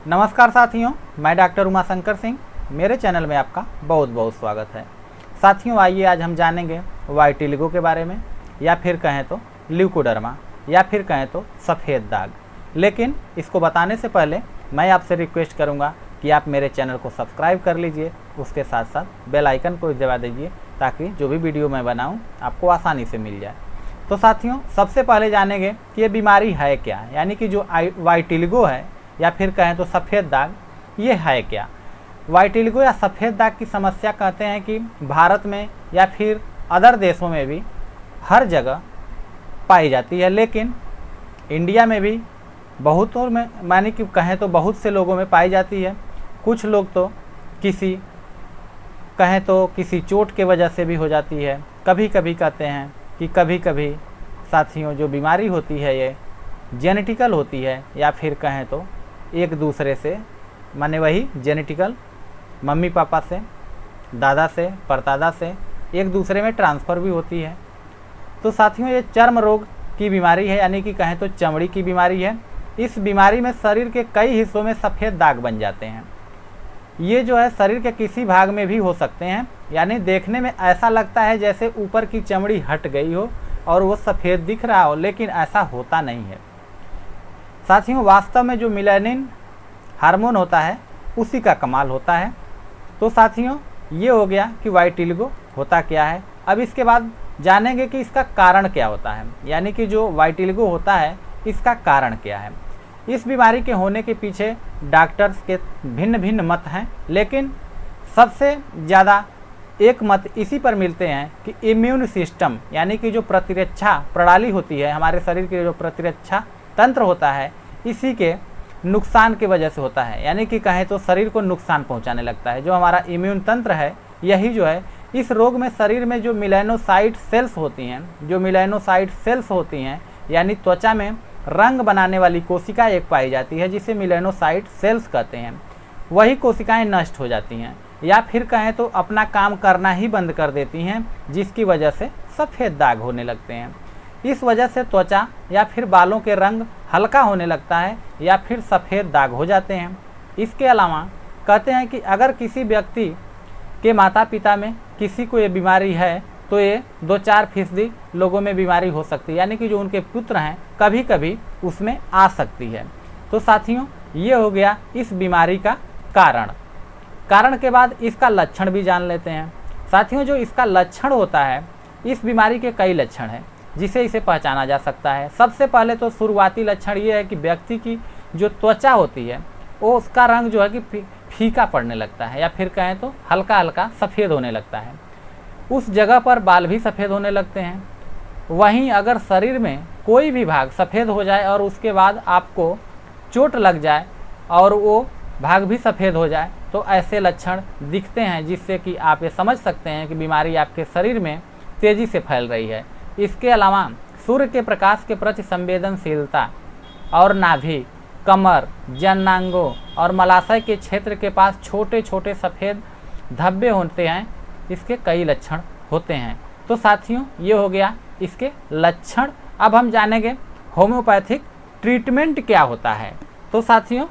नमस्कार साथियों, मैं डॉक्टर उमाशंकर सिंह। मेरे चैनल में आपका बहुत बहुत स्वागत है। साथियों, आइए आज हम जानेंगे वाइटिलिगो के बारे में, या फिर कहें तो ल्यूकोडर्मा, या फिर कहें तो सफ़ेद दाग। लेकिन इसको बताने से पहले मैं आपसे रिक्वेस्ट करूंगा कि आप मेरे चैनल को सब्सक्राइब कर लीजिए, उसके साथ साथ बेल आइकन को दबा दीजिए ताकि जो भी वीडियो मैं बनाऊं आपको आसानी से मिल जाए। तो साथियों, सबसे पहले जानेंगे कि ये बीमारी है क्या, यानी कि जो वाइटिलिगो है या फिर कहें तो सफ़ेद दाग, ये है क्या। वाइटिलिगो या सफ़ेद दाग की समस्या कहते हैं कि भारत में या फिर अदर देशों में भी हर जगह पाई जाती है, लेकिन इंडिया में भी बहुतों में, मानी कि कहें तो बहुत से लोगों में पाई जाती है। कुछ लोग तो कहें तो किसी चोट के वजह से भी हो जाती है। कभी कभी कहते हैं कि कभी कभी साथियों जो बीमारी होती है ये जेनेटिकल होती है, या फिर कहें तो एक दूसरे से, माने वही जेनेटिकल मम्मी पापा से, दादा से, परदादा से एक दूसरे में ट्रांसफ़र भी होती है। तो साथियों, ये चर्म रोग की बीमारी है, यानी कि कहें तो चमड़ी की बीमारी है। इस बीमारी में शरीर के कई हिस्सों में सफ़ेद दाग बन जाते हैं। ये जो है शरीर के किसी भाग में भी हो सकते हैं, यानी देखने में ऐसा लगता है जैसे ऊपर की चमड़ी हट गई हो और वो सफ़ेद दिख रहा हो, लेकिन ऐसा होता नहीं है। साथियों, वास्तव में जो मेलानिन हार्मोन होता है उसी का कमाल होता है। तो साथियों, ये हो गया कि वाइटिलिगो होता क्या है। अब इसके बाद जानेंगे कि इसका कारण क्या होता है, यानी कि जो वाइटिलिगो होता है इसका कारण क्या है। इस बीमारी के होने के पीछे डॉक्टर्स के भिन्न भिन्न मत हैं, लेकिन सबसे ज़्यादा एक मत इसी पर मिलते हैं कि इम्यून सिस्टम, यानी कि जो प्रतिरक्षा प्रणाली होती है, हमारे शरीर के जो प्रतिरक्षा तंत्र होता है, इसी के नुकसान की वजह से होता है। यानी कि कहें तो शरीर को नुकसान पहुंचाने लगता है। जो हमारा इम्यून तंत्र है, यही जो है इस रोग में शरीर में जो मेलानोसाइट सेल्स होती हैं, यानी त्वचा में रंग बनाने वाली कोशिका एक पाई जाती है जिसे मेलानोसाइट सेल्स कहते हैं। वही कोशिकाएं नष्ट हो जाती हैं, या फिर कहें तो अपना काम करना ही बंद कर देती हैं, जिसकी वजह से सफ़ेद दाग होने लगते हैं। इस वजह से त्वचा या फिर बालों के रंग हल्का होने लगता है, या फिर सफ़ेद दाग हो जाते हैं। इसके अलावा कहते हैं कि अगर किसी व्यक्ति के माता पिता में किसी को ये बीमारी है तो ये 2-4% लोगों में बीमारी हो सकती है, यानी कि जो उनके पुत्र हैं कभी कभी उसमें आ सकती है। तो साथियों, ये हो गया इस बीमारी का कारण के बाद इसका लक्षण भी जान लेते हैं। साथियों, जो इसका लक्षण होता है, इस बीमारी के कई लक्षण हैं जिसे इसे पहचाना जा सकता है। सबसे पहले तो शुरुआती लक्षण ये है कि व्यक्ति की जो त्वचा होती है वो उसका रंग जो है कि फीका पड़ने लगता है, या फिर कहें तो हल्का हल्का सफ़ेद होने लगता है। उस जगह पर बाल भी सफ़ेद होने लगते हैं। वहीं अगर शरीर में कोई भी भाग सफ़ेद हो जाए और उसके बाद आपको चोट लग जाए और वो भाग भी सफ़ेद हो जाए, तो ऐसे लक्षण दिखते हैं, जिससे कि आप ये समझ सकते हैं कि बीमारी आपके शरीर में तेज़ी से फैल रही है। इसके अलावा सूर्य के प्रकाश के प्रति संवेदनशीलता और नाभि, कमर, जननांगों और मलाशय के क्षेत्र के पास छोटे छोटे सफ़ेद धब्बे होते हैं, इसके कई लक्षण होते हैं। तो साथियों, ये हो गया इसके लक्षण। अब हम जानेंगे होम्योपैथिक ट्रीटमेंट क्या होता है। तो साथियों,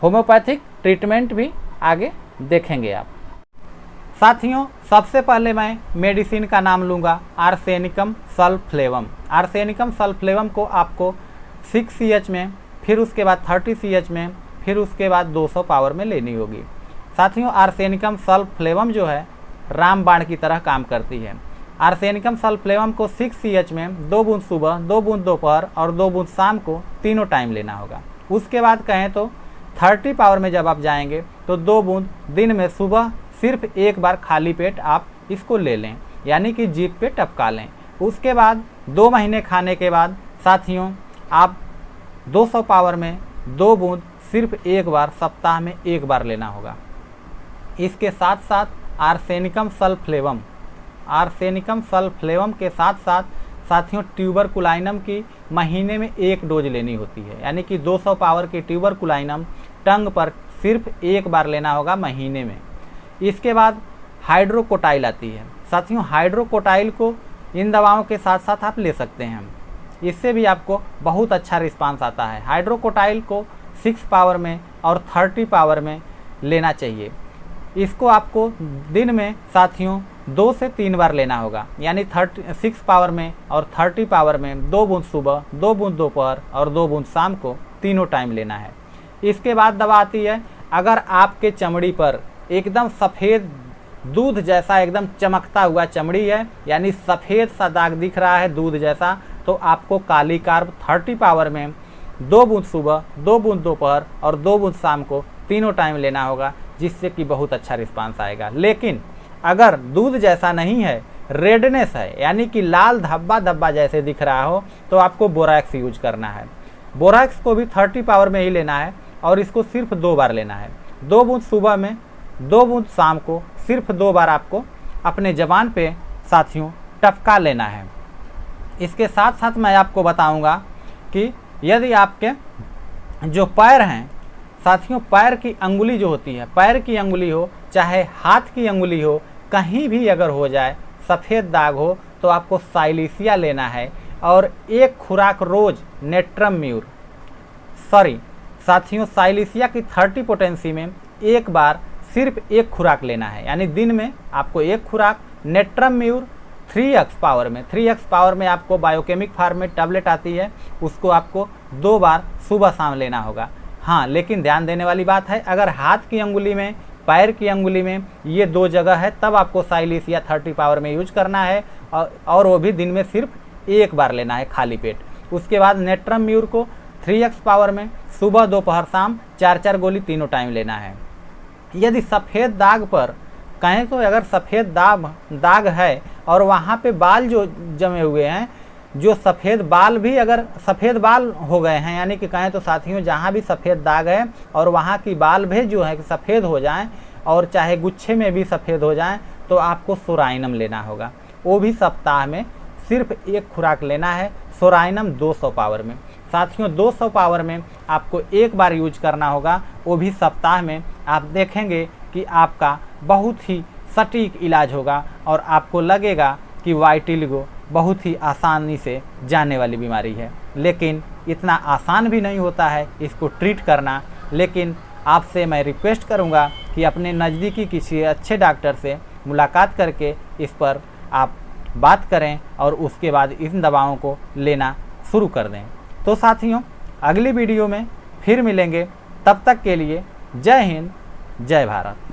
होम्योपैथिक ट्रीटमेंट भी आगे देखेंगे आप। साथियों, सबसे पहले मैं मेडिसिन का नाम लूँगा, आर्सेनिकम सल्फ्लेवम। आर्सेनिकम सल्फ्लेवम को आपको 6 CH में, फिर उसके बाद 30 CH में, फिर उसके बाद 200 पावर में लेनी होगी। साथियों, आर्सेनिकम सल्फ्लेवम जो है रामबाण की तरह काम करती है। आर्सेनिकम सल्फ्लेवम को 6 CH में 2 बूंद सुबह, 2 बूंद दोपहर और 2 बूंद शाम को तीनों टाइम लेना होगा। उसके बाद कहें तो 30 पावर में जब आप जाएंगे तो 2 बूंद दिन में सुबह सिर्फ एक बार खाली पेट आप इसको ले लें, यानी कि जीभ पे टपका लें। उसके बाद 2 महीने खाने के बाद साथियों आप 200 पावर में 2 बूंद सिर्फ एक बार सप्ताह में एक बार लेना होगा। इसके साथ साथ आर्सेनिकम सल्फ्लेवम के साथ साथ साथियों ट्यूबरकुलाइनम की महीने में 1 डोज लेनी होती है, यानी कि 200 पावर की ट्यूबरकुलाइनम टंग पर सिर्फ एक बार लेना होगा महीने में। इसके बाद हाइड्रोकोटाइल आती है। साथियों, हाइड्रोकोटाइल को इन दवाओं के साथ साथ आप ले सकते हैं, इससे भी आपको बहुत अच्छा रिस्पांस आता है। हाइड्रोकोटाइल को 6 पावर में और 30 पावर में लेना चाहिए। इसको आपको दिन में साथियों 2 से 3 बार लेना होगा, यानी 6 पावर में और 30 पावर में 2 बूंद सुबह, 2 बूंद दोपहर और 2 बूंद शाम को, तीनों टाइम लेना है। इसके बाद दवा आती है, अगर आपके चमड़ी पर एकदम सफ़ेद दूध जैसा एकदम चमकता हुआ चमड़ी है, यानी सफ़ेद सा दाग दिख रहा है दूध जैसा, तो आपको काली कार्ब 30 पावर में 2 बूंद सुबह, 2 बूंद दोपहर और 2 बूंद शाम को, तीनों टाइम लेना होगा, जिससे कि बहुत अच्छा रिस्पांस आएगा। लेकिन अगर दूध जैसा नहीं है, रेडनेस है, यानी कि लाल धब्बा धब्बा जैसे दिख रहा हो, तो आपको बोरैक्स यूज करना है। बोरैक्स को भी 30 पावर में ही लेना है और इसको सिर्फ 2 बार लेना है। 2 बूंद सुबह में, 2 बूंद शाम को, सिर्फ 2 बार आपको अपने ज़बान पे साथियों टपका लेना है। इसके साथ साथ मैं आपको बताऊंगा कि यदि आपके जो पैर हैं साथियों, पैर की अंगुली जो होती है, पैर की अंगुली हो चाहे हाथ की अंगुली हो, कहीं भी अगर हो जाए सफ़ेद दाग हो, तो आपको साइलिसिया लेना है और एक खुराक रोज नेट्रम म्यूर, साथियों साइलिसिया की 30 पोटेंसी में एक बार सिर्फ एक खुराक लेना है, यानी दिन में आपको एक खुराक नेट्रम म्यूर 3x पावर में, 3x पावर में आपको बायोकेमिक फार्म में टैबलेट आती है, उसको आपको 2 बार सुबह शाम लेना होगा। हाँ, लेकिन ध्यान देने वाली बात है, अगर हाथ की अंगुली में, पैर की अंगुली में ये 2 जगह है, तब आपको साइलिसिया 30 पावर में यूज करना है और वो भी दिन में सिर्फ एक बार लेना है खाली पेट। उसके बाद नेट्रम म्यूर को 3x पावर में सुबह दोपहर शाम 4-4 गोली तीनों टाइम लेना है। यदि सफ़ेद दाग पर कहें तो अगर सफ़ेद दाग है और वहाँ पे बाल जो जमे हुए हैं, जो सफ़ेद बाल भी अगर सफ़ेद बाल हो गए हैं, यानी कि कहें तो साथियों जहाँ भी सफ़ेद दाग है और वहाँ की बाल भी जो है सफ़ेद हो जाएं और चाहे गुच्छे में भी सफ़ेद हो जाएं, तो आपको सोराइनम लेना होगा। वो भी सप्ताह में सिर्फ एक खुराक लेना है, सोराइनम 200 पावर में। साथियों 200 पावर में आपको एक बार यूज करना होगा, वो भी सप्ताह में। आप देखेंगे कि आपका बहुत ही सटीक इलाज होगा और आपको लगेगा कि वाइटिलिगो बहुत ही आसानी से जाने वाली बीमारी है। लेकिन इतना आसान भी नहीं होता है इसको ट्रीट करना। लेकिन आपसे मैं रिक्वेस्ट करूंगा कि अपने नज़दीकी किसी अच्छे डॉक्टर से मुलाकात करके इस पर आप बात करें और उसके बाद इन दवाओं को लेना शुरू कर दें। तो साथियों अगली वीडियो में फिर मिलेंगे, तब तक के लिए जय हिंद, जय भारत।